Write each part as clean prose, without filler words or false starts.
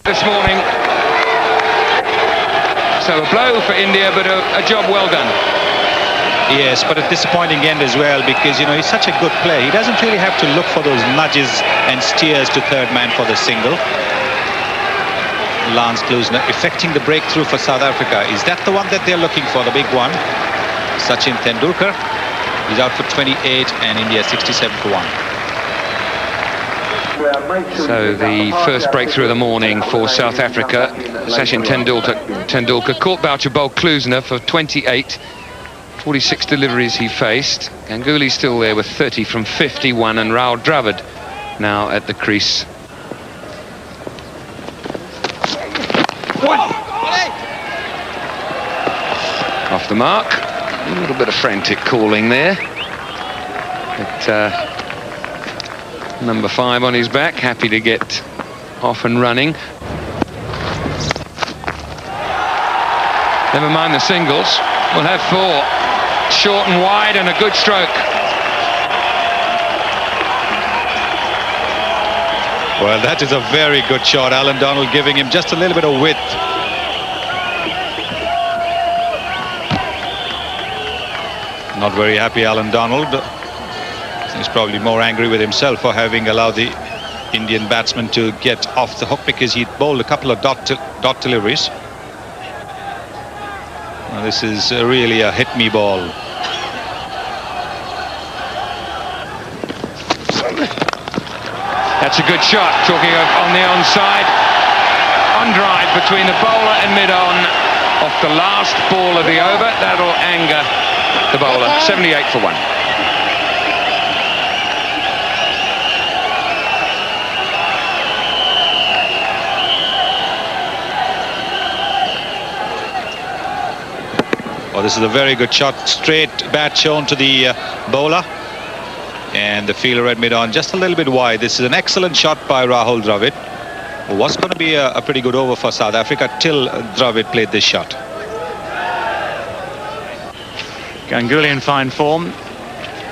this morning. So a blow for India, but a job well done. Yes, but a disappointing end as well, because, you know, he's such a good player. He doesn't really have to look for those nudges and steers to third man for the single. Lance Klusener effecting the breakthrough for South Africa. Is that the one that they're looking for, the big one? Sachin Tendulkar. He's out for 28 and India 67 for 1. So the first breakthrough of the morning for South Africa. Sachin Tendulkar caught Boucher-Bold Klusener for 28. 46 deliveries he faced. Ganguly still there with 30 from 51, and Rahul Dravid now at the crease. Off the mark. A little bit of frantic calling there. But number 5 on his back, happy to get off and running. Never mind the singles. We'll have 4. Short and wide, and a good stroke. Well, that is a very good shot. Alan Donald giving him just a little bit of width. Not very happy, Alan Donald. He's probably more angry with himself for having allowed the Indian batsman to get off the hook, because he'd bowled a couple of dot deliveries. Well, this is really a hit-me ball. That's a good shot. Talking of on the onside. On drive between the bowler and mid-on. Off the last ball of the over. That'll anger the bowler. 78 for 1. Oh, this is a very good shot. Straight bat shown to the bowler. And the fielder at mid-on just a little bit wide. This is an excellent shot by Rahul Dravid. It was going to be a pretty good over for South Africa till Dravid played this shot. Ganguly in fine form.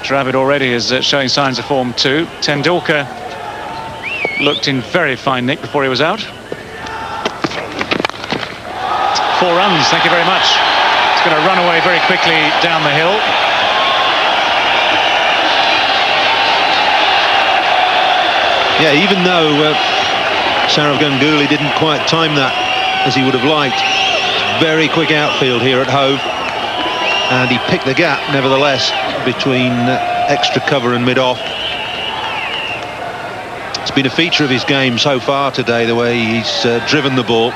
Dravid already is showing signs of form too. Tendulkar looked in very fine nick before he was out. 4 runs, thank you very much. It's going to run away very quickly down the hill. Yeah, even though Sourav Ganguly didn't quite time that as he would have liked. Very quick outfield here at Hove. And he picked the gap, nevertheless, between extra cover and mid-off. It's been a feature of his game so far today, the way he's driven the ball.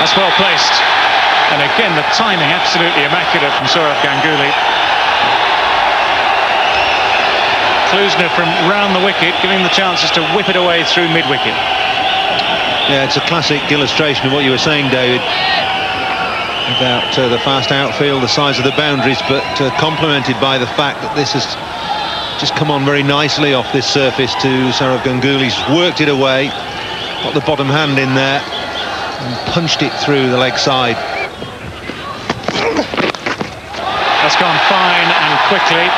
That's well placed. And again, the timing absolutely immaculate from Sourav Ganguly. Klusener from round the wicket, giving the chances to whip it away through mid-wicket. Yeah, it's a classic illustration of what you were saying, David, about the fast outfield, the size of the boundaries, but complemented by the fact that this has just come on very nicely off this surface to Sourav Ganguly. He's worked it away, got the bottom hand in there, and punched it through the leg side. That's gone fine and quickly.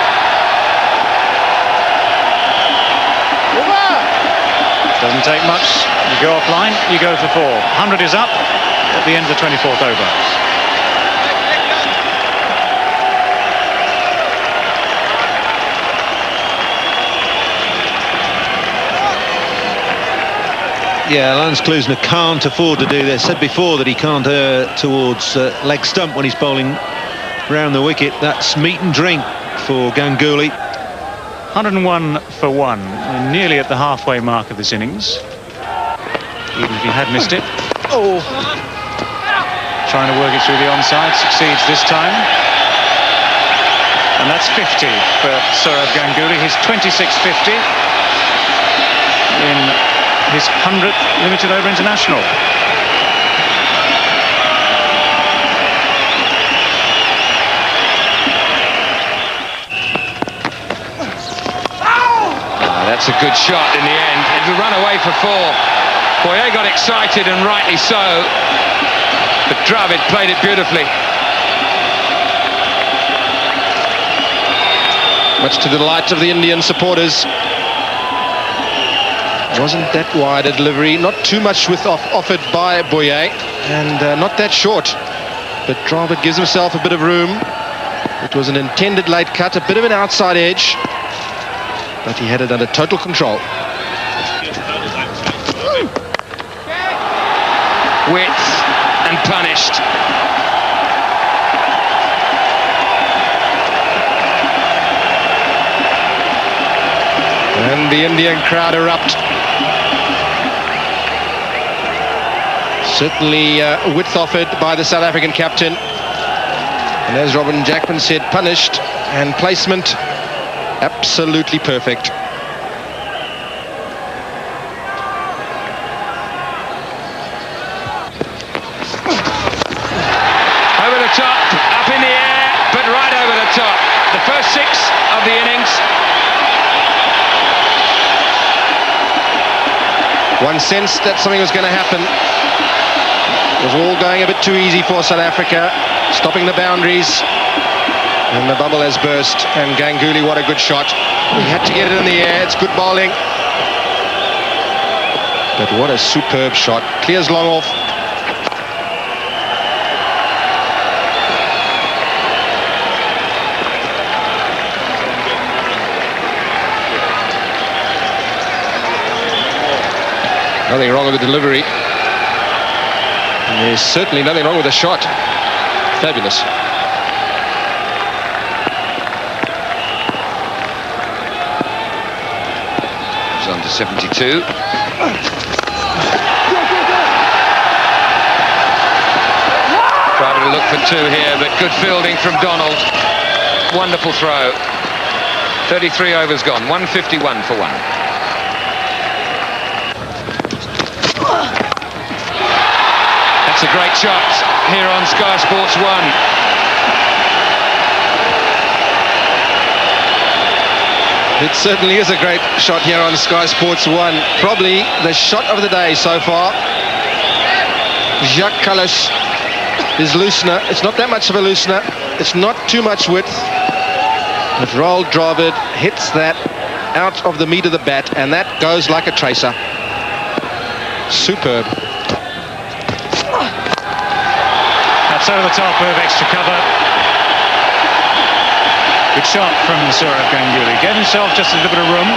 Doesn't take much. You go offline, you go for 4. 100 is up at the end of the 24th over. Yeah, Lance Klusener can't afford to do this. Said before that he can't towards leg stump when he's bowling round the wicket. That's meat and drink for Ganguly. 101 for 1, nearly at the halfway mark of this innings, even if he had missed it. Oh, trying to work it through the onside, succeeds this time. And that's 50 for Sourav Ganguly, his 26th 50 in his 100th limited over international. That's a good shot in the end. It'll run away for 4. Poyet got excited, and rightly so. But Dravid played it beautifully. much to the delight of the Indian supporters. Wasn't that wide a delivery, not too much width offered by Boyer, and not that short. But Dravid gives himself a bit of room. It was an intended late cut, a bit of an outside edge, but he had it under total control. Width and punished. And the Indian crowd erupt. Certainly width offered by the South African captain. And as Robin Jackman said, punished, and placement absolutely perfect. Over the top, up in the air, but right over the top. The first 6 of the innings. One sensed that something was going to happen. It was all going a bit too easy for South Africa, stopping the boundaries, and the bubble has burst. And Ganguly, what a good shot. He had to get it in the air. It's good bowling. But what a superb shot. Clears long off. Nothing wrong with the delivery. And there's certainly nothing wrong with the shot. Fabulous. It's on to 72. Trying to look for 2 here, but good fielding from Donald. Wonderful throw. 33 overs gone. 151 for 1. That's a great shot here on Sky Sports 1. It certainly is a great shot here on Sky Sports 1. Probably the shot of the day so far. Jacques Kallis, his loosener. It's not that much of a loosener. It's not too much width. But Rahul Dravid hits that out of the meat of the bat, and that goes like a tracer. Superb. That's over the top of extra cover. Good shot from Sourav Ganguly. Gave himself just a little bit of room.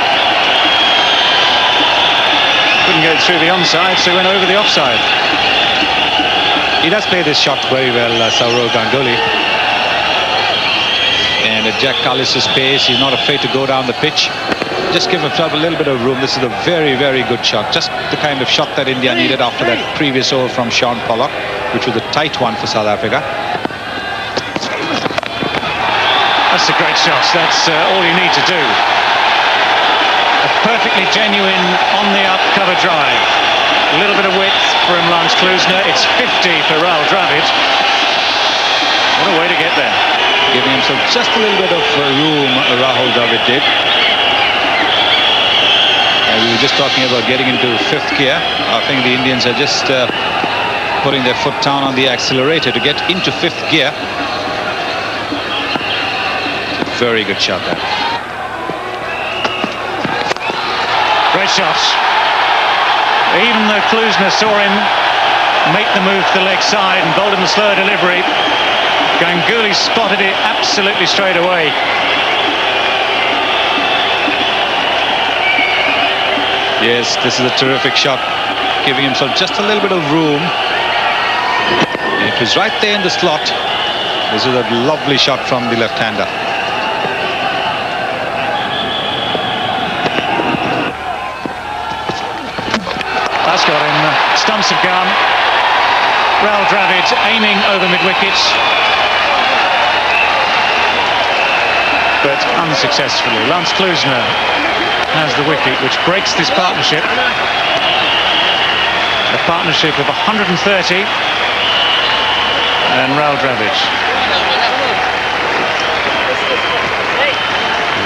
Couldn't get it through the onside, so he went over the offside. He does play this shot very well, Sourav Ganguly. And at Jack Kallis's pace, he's not afraid to go down the pitch. Just give himself a little bit of room. This is a very, very good shot. Just the kind of shot that India needed after that previous over from Sean Pollock, which was a tight one for South Africa. That's a great shot. That's all you need to do. A perfectly genuine on-the-up cover drive. A little bit of width from Lance Klusener. It's 50 for Rahul Dravid. What a way to get there. Giving himself just a little bit of room, Rahul Dravid did. We were just talking about getting into 5th gear. I think the Indians are just putting their foot down on the accelerator to get into 5th gear. Very good shot there. Great shot. Even though Klusener saw him make the move to the leg side and bowled him the slower delivery, Ganguly spotted it absolutely straight away. Yes, this is a terrific shot, giving himself just a little bit of room. It was right there in the slot. This is a lovely shot from the left-hander. That's got him. Stumps have gone. Rahul Dravid aiming over mid-wicket, but unsuccessfully. Lance Klusener has the wicket, which breaks this partnership. A partnership of 130, and Rahul Dravid.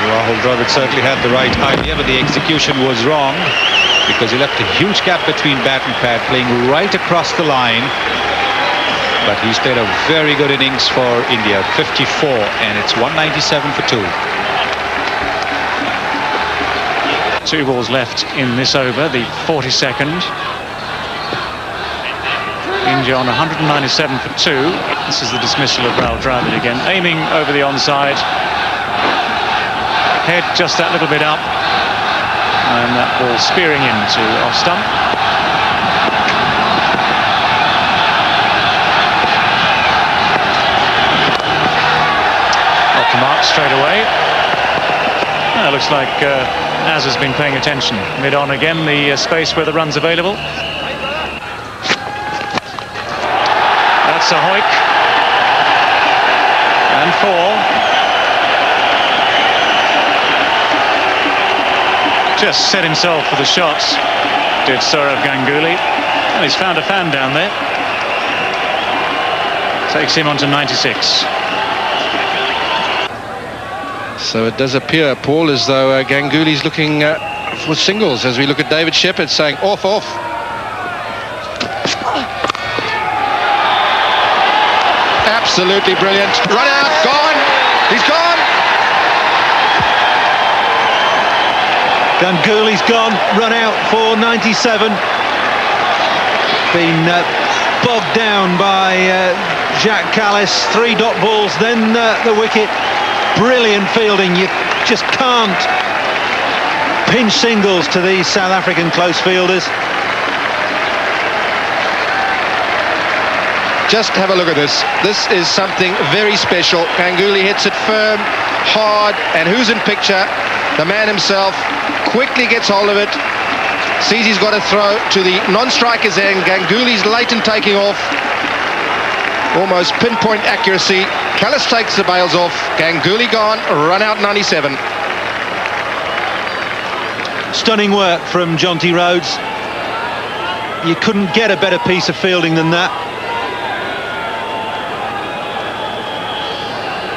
Rahul Dravid certainly had the right idea, but the execution was wrong because he left a huge gap between bat and pad, playing right across the line. But he's played a very good innings for India, 54, and it's 197 for 2. 2 balls left in this over, the 42nd. India on 197 for 2. This is the dismissal of Rahul Dravid again, aiming over the onside. Head just that little bit up, and that ball spearing into off stump. Off the mark straight away. It looks like Az has been paying attention. Mid-on again, the space where the run's available. That's a hoik. And 4. Just set himself for the shots, did Sourav Ganguly. And he's found a fan down there. Takes him on to 96. So it does appear, Paul, as though Ganguly's looking for singles as we look at David Shepherd saying off, off. Absolutely brilliant. Run out, gone. He's gone. Ganguly's gone, run out for 97. Been bogged down by Jacques Kallis. 3 dot balls, then the wicket. Brilliant fielding. You just can't pinch singles to these South African close fielders. Just have a look at this. This is something very special. Ganguly hits it firm, hard, and who's in picture? The man himself quickly gets hold of it, sees he's got to throw to the non-striker's end. Ganguly's late in taking off. Almost pinpoint accuracy. Kallis takes the bails off. Ganguly gone, run out 97. Stunning work from Jonty Rhodes. You couldn't get a better piece of fielding than that.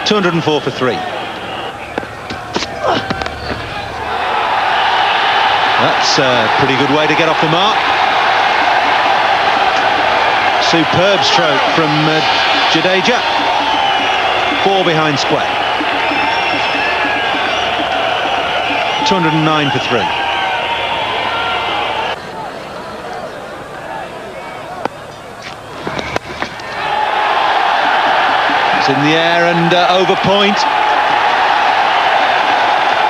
204 for 3. That's a pretty good way to get off the mark. Superb stroke from Jadeja. 4 behind square. 209 for 3. It's in the air and over point.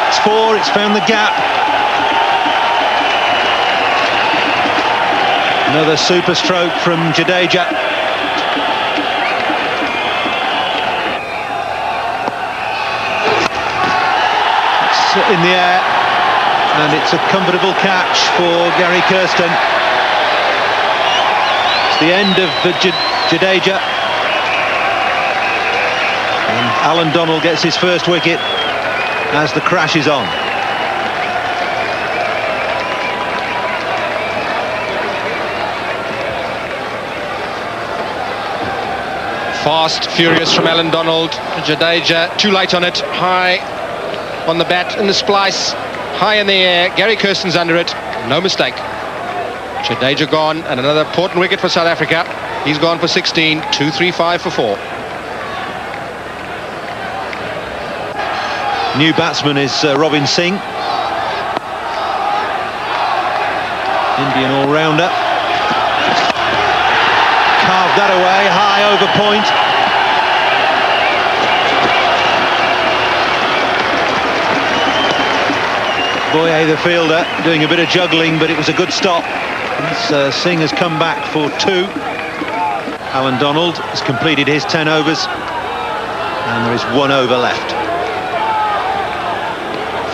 It's 4, it's found the gap. Another super stroke from Jadeja. It's in the air, and it's a comfortable catch for Gary Kirsten. It's the end of Jadeja. And Alan Donald gets his first wicket as the crash is on. Fast, furious from Alan Donald. Jadeja, too late on it. High on the bat in the splice. High in the air. Gary Kirsten's under it. No mistake. Jadeja gone, and another important wicket for South Africa. He's gone for 16. 2-3-5 for 4. New batsman is Robin Singh. Indian all-rounder. Carved that away, high over point. Boye, the fielder, doing a bit of juggling, but it was a good stop. Singh has come back for 2. Alan Donald has completed his 10 overs, and there is 1 over left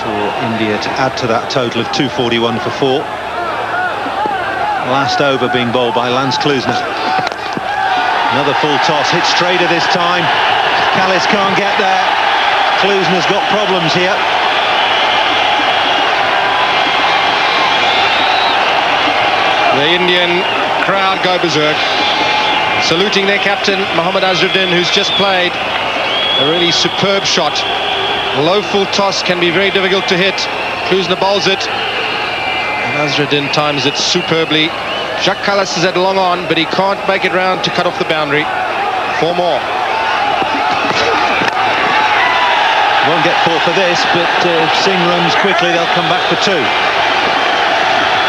for India to add to that total of 241 for 4. Last over being bowled by Lance Klusener. Another full toss, hit straighter this time. Kallis can't get there. Klusener's got problems here. The Indian crowd go berserk, saluting their captain, Mohammad Azharuddin, who's just played a really superb shot. A low full toss can be very difficult to hit. Klusener bowls it, and Azharuddin times it superbly. Jacques Kallis is at long on, but he can't make it round to cut off the boundary. 4 more. Won't get 4 for this, but if Singh runs quickly, they'll come back for 2.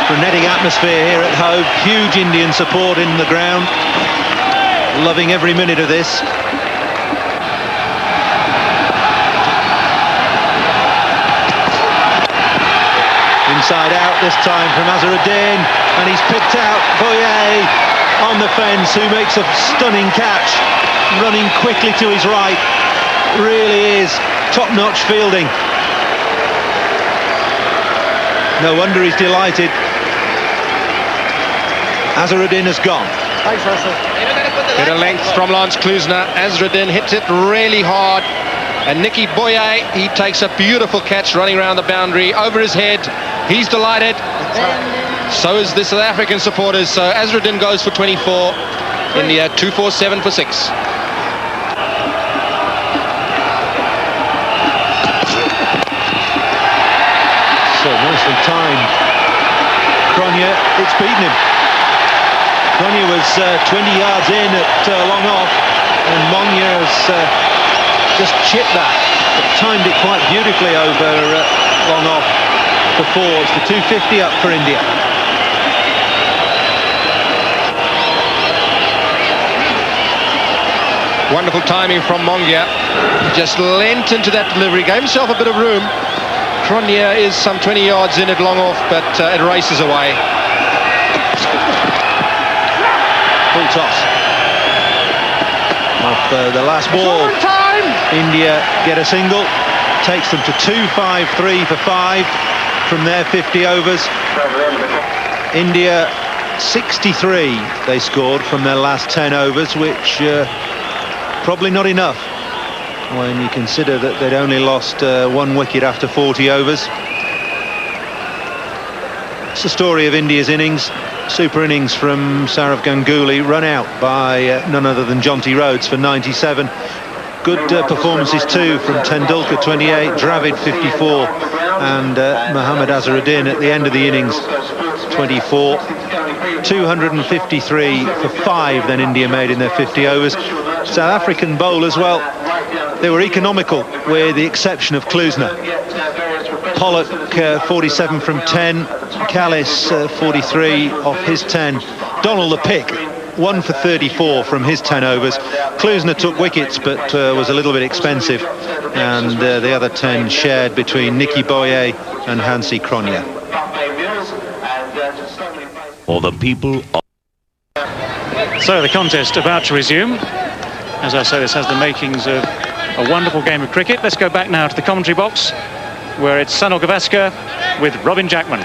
Frenetic atmosphere here at Hove. Huge Indian support in the ground. Loving every minute of this. Inside out this time from Azharuddin, and he's picked out Boye on the fence, who makes a stunning catch, running quickly to his right. Really is top-notch fielding. No wonder he's delighted. Azharuddin has gone. Thanks, Russell. Bit of length from Lance Klusener. Azharuddin hits it really hard. And Nicky Boye, he takes a beautiful catch running around the boundary over his head. He's delighted. So is the South African supporters. So Azharuddin goes for 24. India 247 for 6. So nicely timed. Cronje, it's beaten him. Cronje was 20 yards in at long off, and Mongia has just chipped that, but timed it quite beautifully over long off for 4. It's the 250 up for India. Wonderful timing from Mongia. Just leant into that delivery, gave himself a bit of room. Cronje is some 20 yards in at long off, but it races away. Full toss. Off the last ball, India get a single. Takes them to 2-5-3 for 5 from their 50 overs. India 63 they scored from their last 10 overs, which probably not enough when you consider that they'd only lost 1 wicket after 40 overs. It's the story of India's innings. Super innings from Sourav Ganguly, run out by none other than Jonty Rhodes for 97. Good performances too from Tendulkar 28, Dravid 54, and Mohammad Azharuddin at the end of the innings 24. 253 for 5 then India made in their 50 overs. South African bowlers, well, they were economical with the exception of Klusener. Pollock 47 from 10, Kallis 43 off his 10. Donald the Pick 1 for 34 from his 10 overs. Klusener took wickets but was a little bit expensive, and the other 10 shared between Nicky Boye and Hansie Cronje. For the people of So the contest about to resume. As I say, this has the makings of a wonderful game of cricket. Let's go back now to the commentary box, where it's Sunil Gavaskar with Robin Jackman.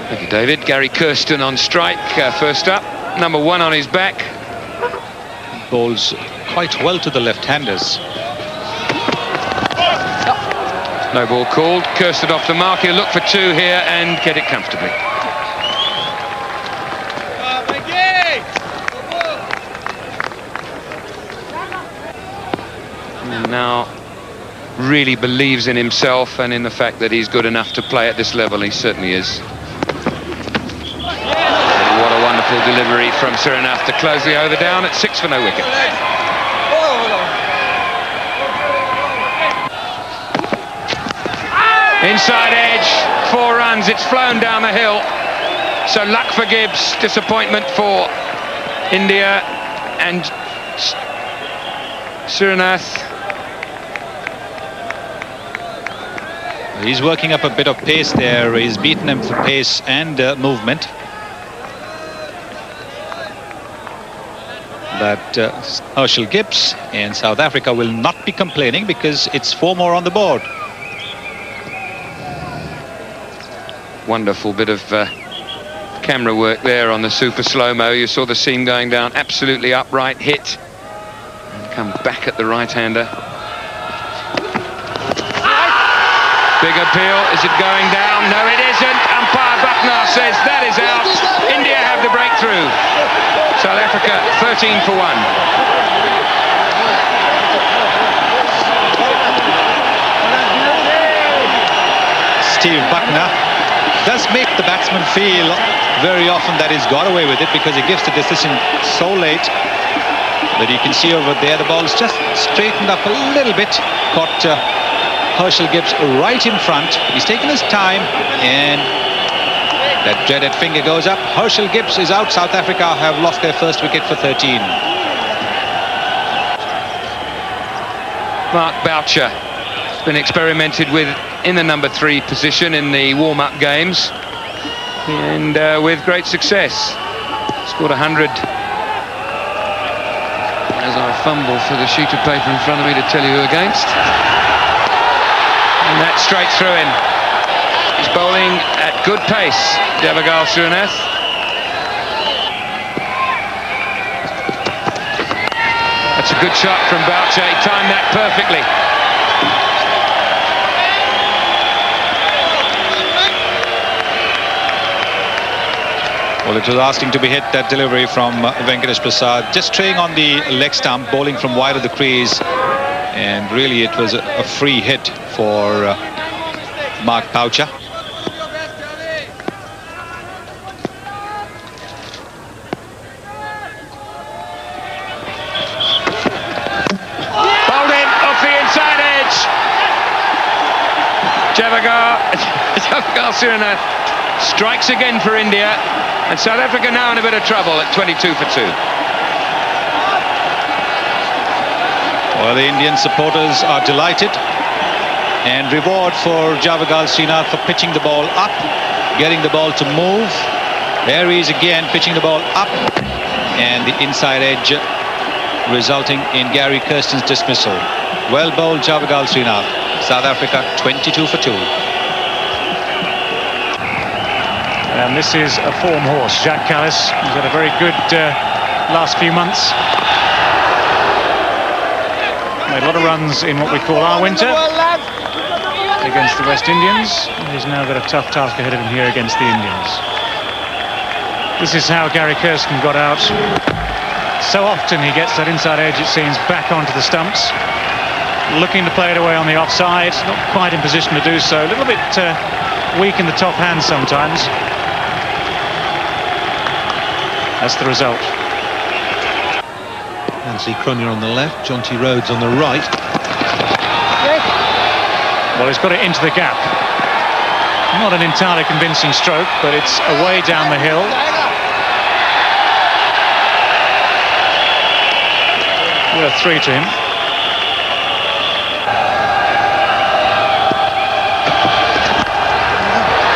Thank you, David. Gary Kirsten on strike, first up. Number 1 on his back. Bowls quite well to the left-handers. No ball called. Kirsten off the mark. He'll look for 2 here and get it comfortably. And now really believes in himself and in the fact that he's good enough to play at this level. He certainly is. What a wonderful delivery from Suranath to close the over down at 6 for no wicket. Inside edge, 4 runs. It's flown down the hill. So luck for Gibbs, disappointment for India, and Suranath. He's working up a bit of pace there. He's beaten him for pace and movement. But Herschel Gibbs in South Africa will not be complaining because it's 4 more on the board. Wonderful bit of camera work there on the super slow-mo. You saw the seam going down absolutely upright, hit, and come back at the right-hander. Big appeal. Is it going down? No, it isn't. Umpire Bucknar says that is out. India have the breakthrough. South Africa 13 for 1. Steve Bucknar does make the batsman feel very often that he's got away with it because he gives the decision so late. But you can see over there the ball's just straightened up a little bit. Caught Herschel Gibbs right in front. He's taken his time, and that dreaded finger goes up. Herschel Gibbs is out. South Africa have lost their first wicket for 13. Mark Boucher has been experimented with in the number 3 position in the warm-up games, and with great success. Scored 100. As I fumble for the sheet of paper in front of me to tell you who against. And that's straight through him. He's bowling at good pace, Javagal Srinath. That's a good shot from Boucher. He timed that perfectly. Well, it was asking to be hit, that delivery from Venkatesh Prasad. Just straying on the leg stump, bowling from wide of the crease. And really it was a free hit for Mark Boucher. Bowled in off the inside edge. Javagal Srinath strikes again for India. And South Africa now in a bit of trouble at 22 for 2. Well, the Indian supporters are delighted. And reward for Javagal Srinath for pitching the ball up, getting the ball to move. There he is again, pitching the ball up. And the inside edge resulting in Gary Kirsten's dismissal. Well bowled, Javagal Srinath. South Africa 22 for 2. And this is a form horse, Jacques Kallis. He's had a very good last few months. Made a lot of runs in what we call our winter against the West Indians. He's now got a tough task ahead of him here against the Indians. This is how Gary Kirsten got out. So often he gets that inside edge, it seems, back onto the stumps. Looking to play it away on the offside. Not quite in position to do so. A little bit weak in the top hand sometimes. That's the result. Nancy Cronje on the left, Jonty Rhodes on the right. Well, he's got it into the gap. Not an entirely convincing stroke, but it's away down the hill. Worth 3 to him.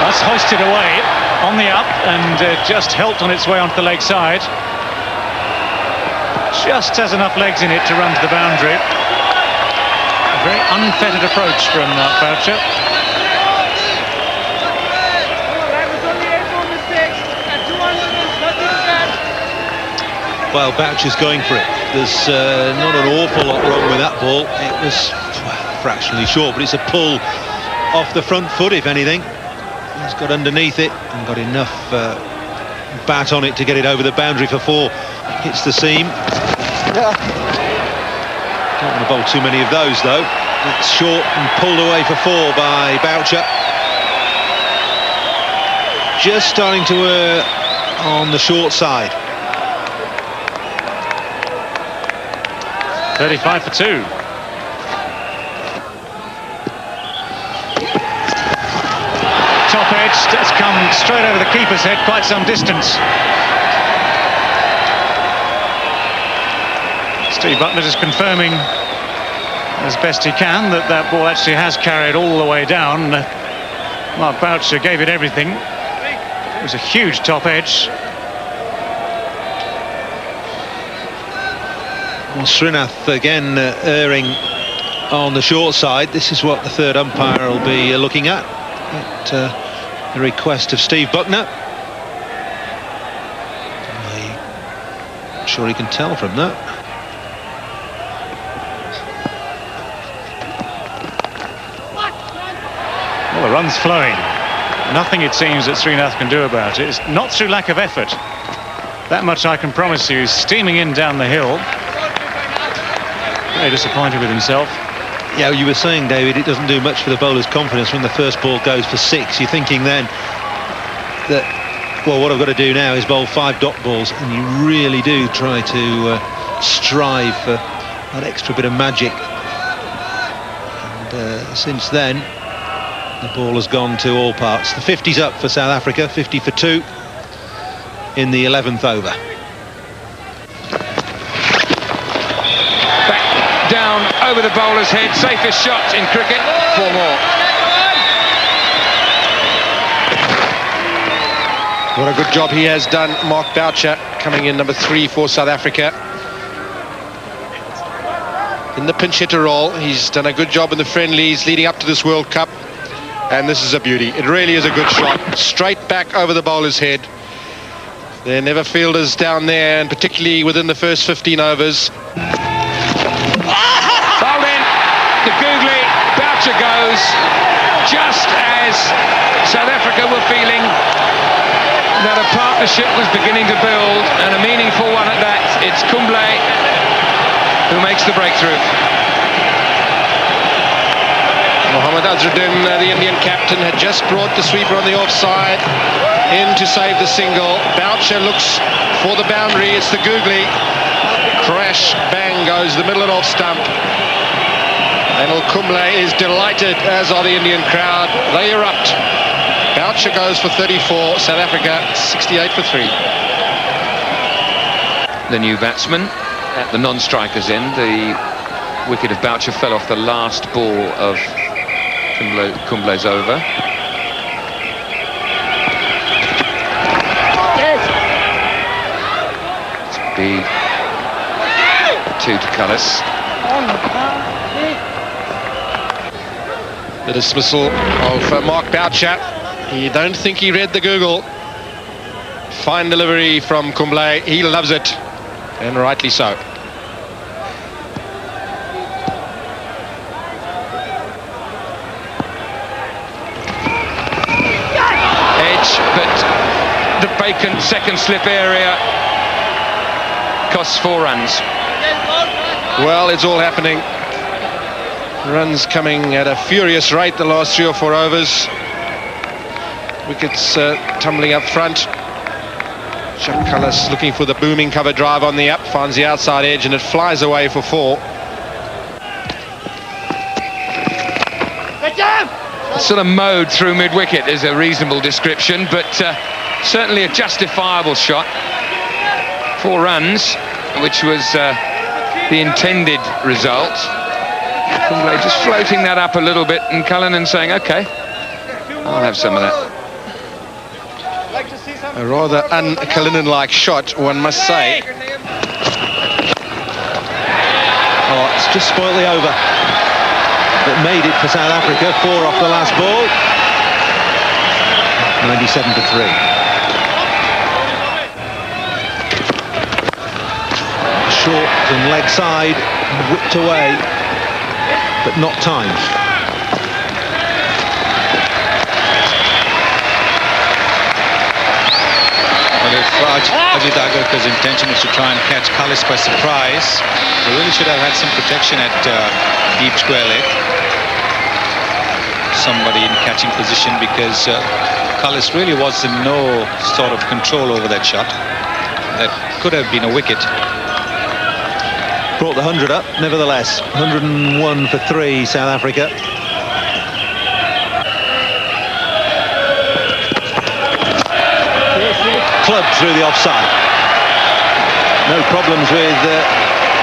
That's hoisted away on the up and just helped on its way onto the leg side. Just has enough legs in it to run to the boundary. A very unfettered approach from Boucher. Well, Boucher's going for it. There's not an awful lot wrong with that ball. It was fractionally short, but it's a pull off the front foot, if anything. He's got underneath it and got enough bat on it to get it over the boundary for 4. Hits the seam. Don't want to bowl too many of those, though. It's short and pulled away for 4 by Boucher. Just starting to err on the short side. 35 for 2. Top edge has come straight over the keeper's head, quite some distance. Steve Bucknor is confirming as best he can that that ball actually has carried all the way down. Mark Boucher gave it everything. It was a huge top edge. Well, Srinath again erring on the short side. This is what the third umpire will be looking at the request of Steve Bucknor. I'm sure he can tell from that. Well, the run's flowing. Nothing, it seems, that Srinath can do about it. It's not through lack of effort. That much I can promise you. He's steaming in down the hill. Very disappointed with himself. Yeah, you were saying, David, it doesn't do much for the bowler's confidence when the first ball goes for 6. You're thinking then that, well, what I've got to do now is bowl 5 dot balls, and you really do try to strive for that extra bit of magic. And since then, the ball has gone to all parts. The 50's up for South Africa, 50 for 2 in the 11th over. Back down over the bowler's head, safest shot in cricket. 4 more. What a good job he has done, Mark Boucher, coming in number 3 for South Africa. In the pinch hitter role, he's done a good job in the friendlies leading up to this World Cup. And this is a beauty. It really is a good shot. Straight back over the bowler's head. There are never fielders down there, and particularly within the first 15 overs. Bowled in, the googly, Boucher goes, just as South Africa were feeling that a partnership was beginning to build, and a meaningful one at that. It's Kumble who makes the breakthrough. Mohammad Azharuddin, the Indian captain, had just brought the sweeper on the offside in to save the single. Boucher looks for the boundary. It's the googly. Crash, bang goes the middle and off stump. Anil Kumble is delighted, as are the Indian crowd. They erupt. Boucher goes for 34, South Africa 68 for 3. The new batsman at the non-strikers end. The wicket of Boucher fell off the last ball of Kumble's over. It's be 2 to Cullis. The dismissal of Mark Boucher. You don't think he read the Google. Fine delivery from Kumble. He loves it, and rightly so. Edge, but the vacant second slip area costs 4 runs. Well, it's all happening. Runs coming at a furious rate the last 3 or 4 overs. Wickets tumbling up front. Jacques Kallis looking for the booming cover drive on the up, finds the outside edge, and it flies away for 4. Sort of mowed through mid-wicket is a reasonable description, but certainly a justifiable shot. 4 runs, which was the intended result. Kumble just floating that up a little bit, and Cullinan saying, OK, I'll have some of that. A rather un-Cullinan-like shot, one must say. Oh, it's just spoiled the over. But made it for South Africa. 4 off the last ball. 97 for 3. Short and leg side, whipped away, but not timed. Well, if Ajit Agarkar's intention is to try and catch Cullis by surprise, they really should have had some protection at deep square leg. Somebody in catching position, because Cullis really was in no sort of control over that shot. That could have been a wicket. Brought the 100 up, nevertheless. 101 for 3, South Africa. Clubbed through the offside. No problems with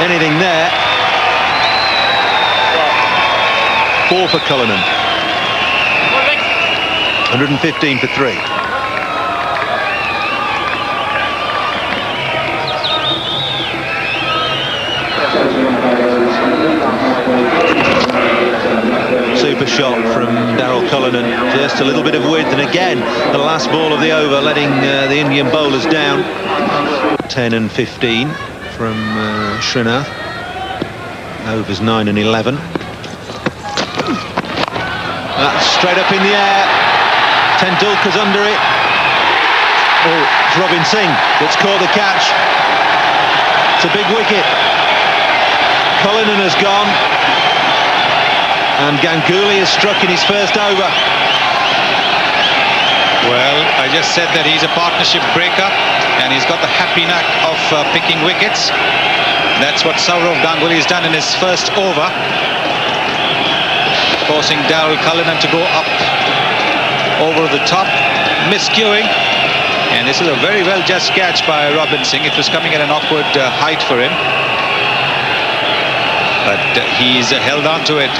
anything there. 4 for Cullinan. 115 for 3. Super shot from Daryl Cullinan, just a little bit of width, and again the last ball of the over letting the Indian bowlers down. 10 and 15 from Srinath. Overs 9 and 11. That's straight up in the air. Tendulkar's under it. Oh, it's Robin Singh that's caught the catch. It's a big wicket. Cullinan has gone, and Ganguly has struck in his first over. Well, I just said that he's a partnership breaker, and he's got the happy knack of picking wickets. That's what Sourav Ganguly has done in his first over, forcing Daryl Cullinan to go up over the top, miscuing. And this is a very well just catch by Robin Singh. It was coming at an awkward height for him, but he's held on to it.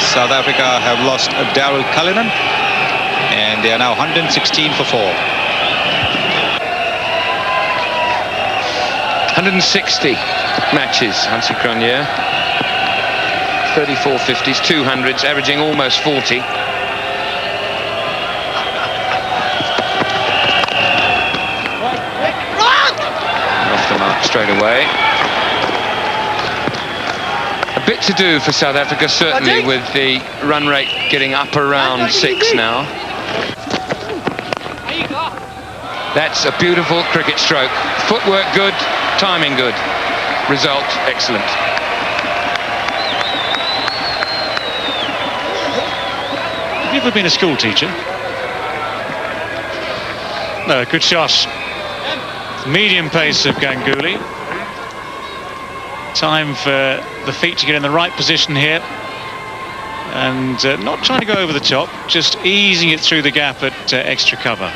South Africa have lost Daryl Cullinan, and they are now 116 for 4. 160 matches, Hansi Cronje. 34 50s, 200s, averaging almost 40. Off the mark straight away. A bit to do for South Africa, certainly, with the run rate getting up around 6 now. That's a beautiful cricket stroke. Footwork good, timing good. Result excellent. Have you ever been a school teacher? No, good shot. Medium pace of Ganguly. Time for the feet to get in the right position here. And not trying to go over the top, just easing it through the gap at extra cover.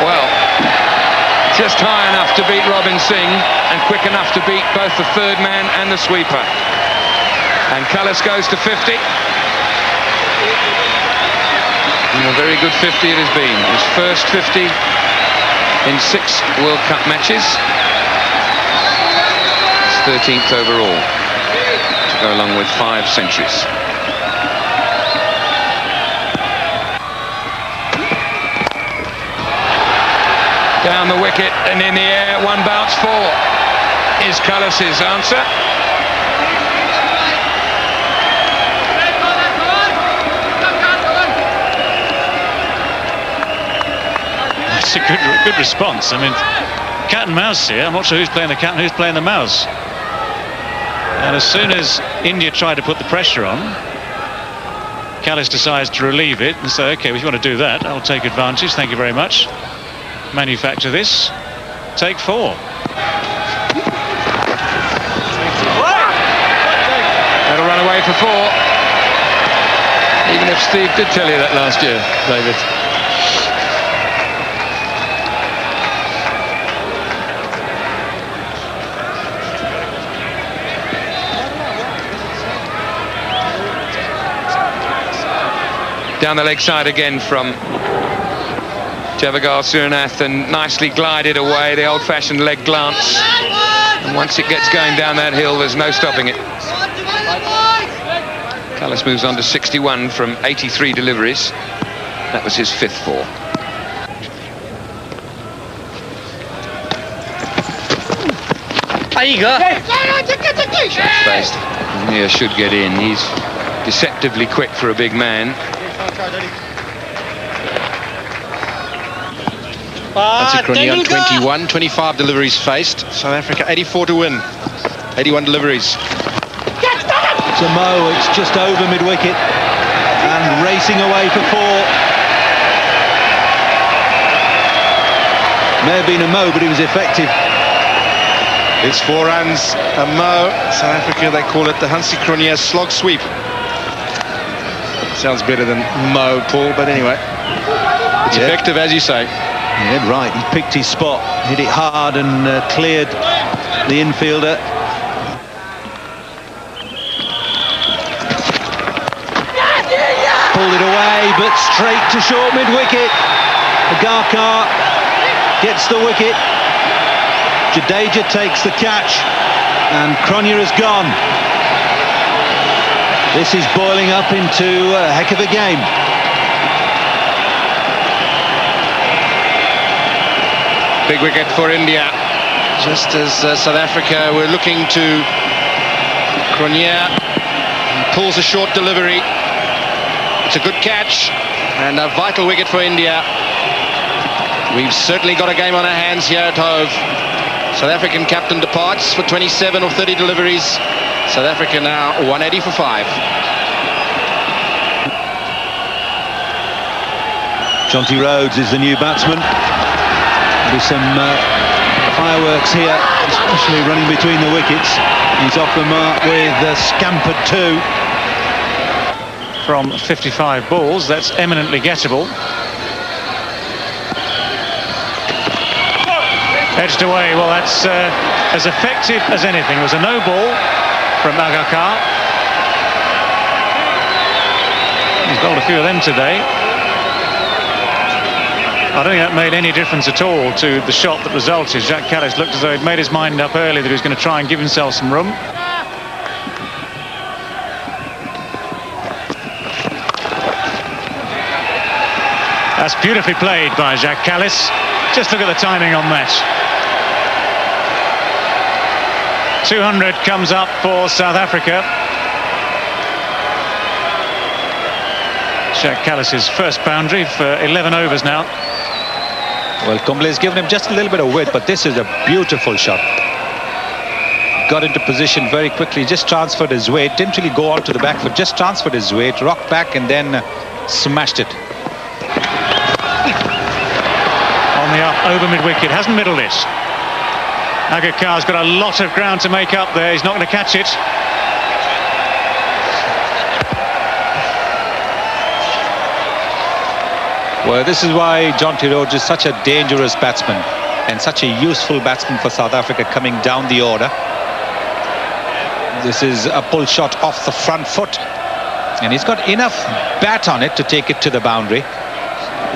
Well, just high enough to beat Robin Singh and quick enough to beat both the third man and the sweeper. And Cullis goes to 50. And a very good 50 it has been. His first 50 in 6 World Cup matches. His 13th overall, to go along with 5 centuries. Down the wicket and in the air, 1 bounce 4 is Cullis's answer. It's a good response. I mean, cat and mouse here. I'm not sure who's playing the cat and who's playing the mouse. And as soon as India tried to put the pressure on, Cullis decides to relieve it and say, OK, well, if you want to do that, I'll take advantage. Thank you very much. Manufacture this. Take 4. That'll run away for 4. Even if Steve did tell you that last year, David. Down the leg side again from Javagal Suranath, and nicely glided away, the old-fashioned leg glance. And once it gets going down that hill, there's no stopping it. Cullis moves on to 61 from 83 deliveries. That was his 5th 4. Faced. Here should get in. He's deceptively quick for a big man. Hansi Cronje on 21, 25 deliveries faced. South Africa 84 to win, 81 deliveries. To Mo, it's just over mid-wicket and racing away for 4. May have been a Mo, but it was effective. It's 4 runs, a Mo. South Africa, they call it the Hansi Cronje slog sweep. Sounds better than Mo, Paul, but anyway, it's effective, as you say. Yeah, right, he picked his spot, hit it hard and cleared the infielder. Pulled it away, but straight to short mid-wicket. Agarkar gets the wicket. Jadeja takes the catch, and Cronje is gone. This is boiling up into a heck of a game. Big wicket for India. Just as South Africa were looking to Cronje, pulls a short delivery. It's a good catch and a vital wicket for India. We've certainly got a game on our hands here at Hove. South African captain departs for 27 or 30 deliveries. South Africa now 180 for 5. Jonty Rhodes is the new batsman. There'll be some fireworks here, especially running between the wickets. He's off the mark with scampered 2. From 55 balls, that's eminently gettable. Edged away, well, that's as effective as anything. It was a no ball from Agarkar. He's bowled a few of them today. I don't think that made any difference at all to the shot that resulted. Jacques Kallis looked as though he'd made his mind up early that he was going to try and give himself some room. That's beautifully played by Jacques Kallis. Just look at the timing on that. 200 comes up for South Africa. Jacques Kallis's first boundary for 11 overs now. Well, Kumble's given him just a little bit of width, but this is a beautiful shot. Got into position very quickly, just transferred his weight, didn't really go on to the back foot, just transferred his weight, rocked back and then smashed it. On the up, over mid-wicket, hasn't middled it. Agarkar's got a lot of ground to make up there, he's not going to catch it. Well, this is why Jonty Rhodes is such a dangerous batsman and such a useful batsman for South Africa coming down the order. This is a pull shot off the front foot and he's got enough bat on it to take it to the boundary.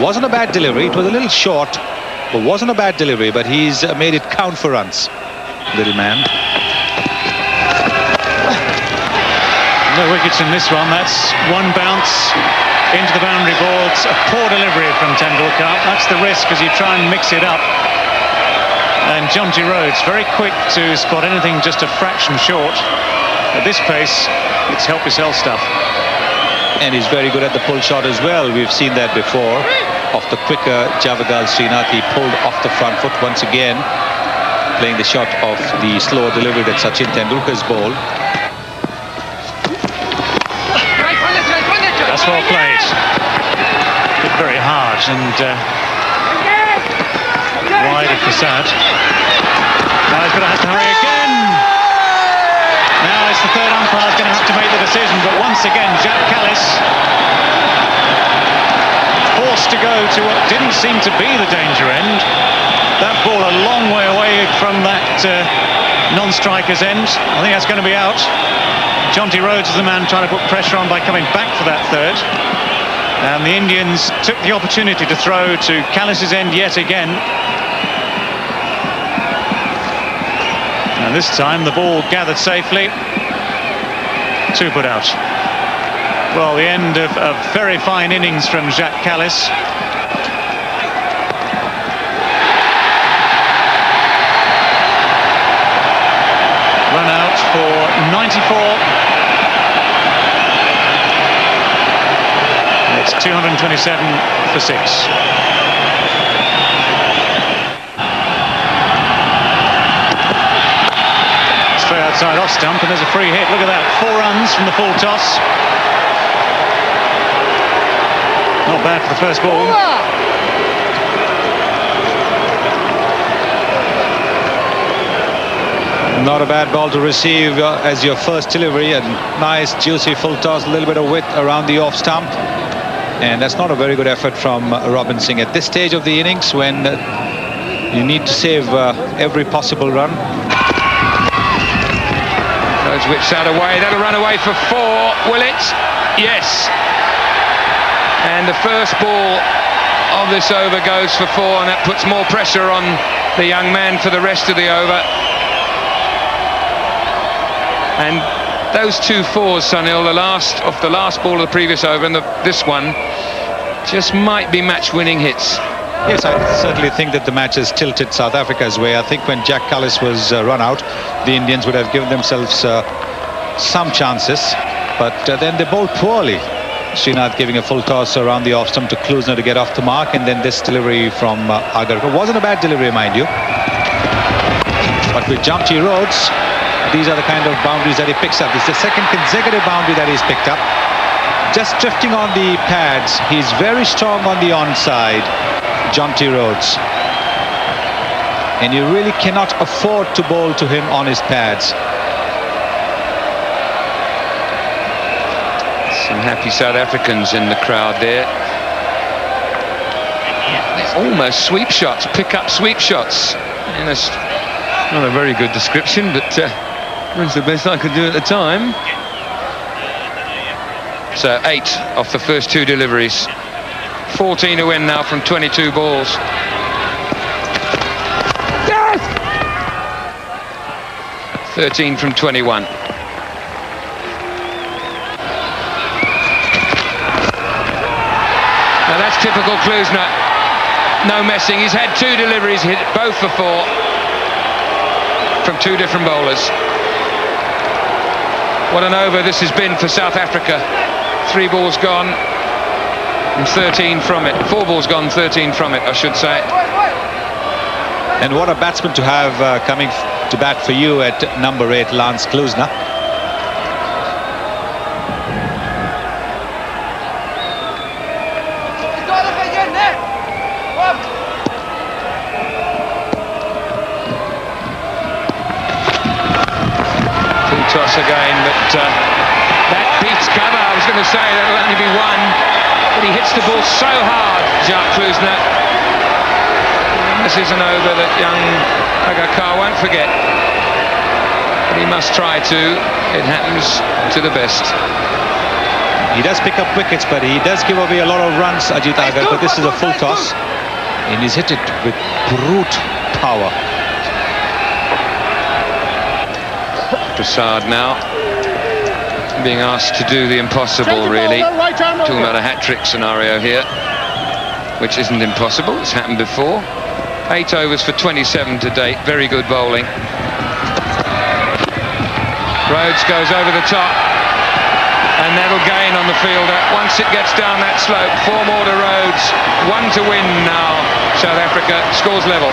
Wasn't a bad delivery, it was a little short, but wasn't a bad delivery, but he's made it count for runs, little man. No wickets in this one, that's one bounce into the boundary ball. It's a poor delivery from Tendulkar. That's the risk as you try and mix it up. And Jonty Rhodes very quick to spot anything just a fraction short. At this pace, it's help yourself stuff. And he's very good at the pull shot as well. We've seen that before. Off the quicker Javagal Srinath, he pulled off the front foot once again, playing the shot of the slower delivery that Sachin Tendulkar's ball. That's well played. Hit very hard and wide of Prasad. Now he's going to have to hurry again. Now it's the third umpire's going to have to make the decision, but once again Jacques Kallis forced to go to what didn't seem to be the danger end. That ball a long way away from that non-striker's end. I think that's going to be out. Jonty Rhodes is the man trying to put pressure on by coming back for that third. And the Indians took the opportunity to throw to Kallis's end yet again. And this time the ball gathered safely. 2 put out. Well, the end of a very fine innings from Jacques Kallis. Run out for 94. It's 227 for 6. Straight outside off stump and there's a free hit. Look at that, 4 runs from the full toss. Not bad for the first ball. Not a bad ball to receive as your first delivery. A nice juicy full toss, a little bit of width around the off stump. And that's not a very good effort from Robin Singh at this stage of the innings when you need to save every possible run. Those whips that away. That'll run away for 4, will it? Yes. And the first ball of this over goes for 4, and that puts more pressure on the young man for the rest of the over. And those 2 fours, Sunil, the last ball of the previous over and this one, just might be match-winning hits. Yes, I certainly think that the match has tilted South Africa's way. I think when Jacques Kallis was run out, the Indians would have given themselves some chances, but then they bowled poorly. Srinath giving a full toss around the off stump to Klusener to get off the mark, and then this delivery from Agarkar. Wasn't a bad delivery, mind you. But with Jonty Rhodes, these are the kind of boundaries that he picks up. This is the second consecutive boundary that he's picked up. just drifting on the pads. He's very strong on the onside, Jonty Rhodes. And you really cannot afford to bowl to him on his pads. Some happy South Africans in the crowd there. They're almost sweep shots, pick up sweep shots. And that's not a very good description, but that's the best I could do at the time. So 8 off the first 2 deliveries. 14 to win now from 22 balls. Yes! 13 from 21. Now that's typical Klusener. No messing. He's had 2 deliveries, hit both for 4 from 2 different bowlers. What an over this has been for South Africa. 3 balls gone and 13 from it. 4 balls gone, 13 from it, I should say. And what a batsman to have coming to bat for you at number 8, Lance Klusener. Full toss again, but that beats cover. I was going to say that'll only be 1, but he hits the ball so hard, Jacques Klusener. This is an over that young Agakar won't forget. But he must try to. It happens to the best. He does pick up wickets, but he does give away a lot of runs, Ajit Agar. But this is a full toss, and he's hit it with brute power. Prasad now being asked to do the impossible, really. Talking about a hat-trick scenario here, which isn't impossible. It's happened before. 8 overs for 27 to date. Very good bowling. Rhodes goes over the top, and that'll gain on the fielder. Once it gets down that slope, 4 more to Rhodes. 1 to win now. South Africa scores level.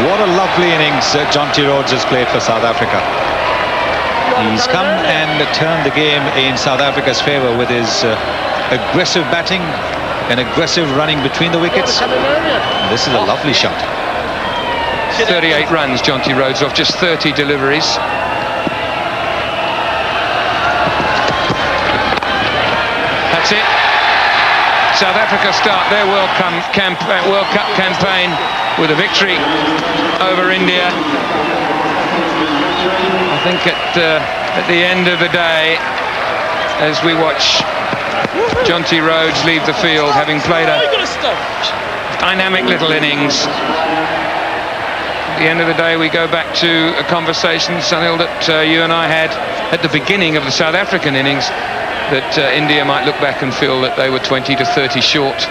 What a lovely innings Jonty Rhodes has played for South Africa. He's come and turned the game in South Africa's favour with his aggressive batting and aggressive running between the wickets. This is a lovely shot. 38 runs, Jonty Rhodes, off just 30 deliveries. That's it. South Africa start their World Cup campaign with a victory over India. I think at the end of the day, as we watch Jonty Rhodes leave the field, having played a dynamic little innings, at the end of the day we go back to a conversation, Sunil, that you and I had at the beginning of the South African innings, that India might look back and feel that they were 20 to 30 short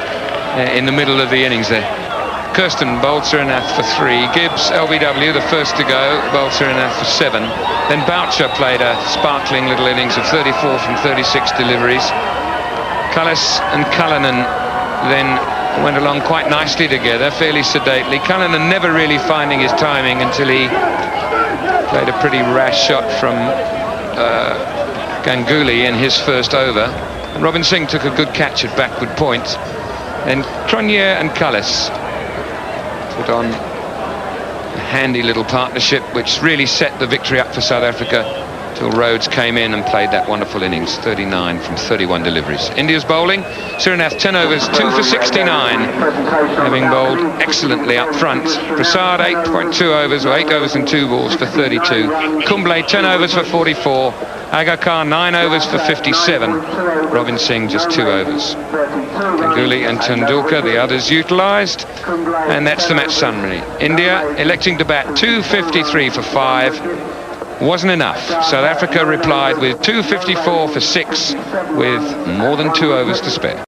in the middle of the innings there. Kirsten bowled Surinath for 3. Gibbs, LBW, the first to go, bowled Surinath for 7. Then Boucher played a sparkling little innings of 34 from 36 deliveries. Cullis and Cullinan then went along quite nicely together, fairly sedately. Cullinan never really finding his timing until he played a pretty rash shot from Ganguly in his first over. And Robin Singh took a good catch at backward point. Then Cronje and Cullis put on a handy little partnership which really set the victory up for South Africa till Rhodes came in and played that wonderful innings, 39 from 31 deliveries. India's bowling, Surinath 10 overs, 2 for 69, having bowled excellently up front. Prasad 8.2 overs, or 8 overs and 2 balls for 32. Kumble 10 overs for 44. Agakar 9 overs for 57. Robin Singh just 2 overs. Ganguly and Tendulkar, the others utilised. And that's the match summary. India electing to bat 253 for 5. Wasn't enough. South Africa replied with 254 for 6 with more than 2 overs to spare.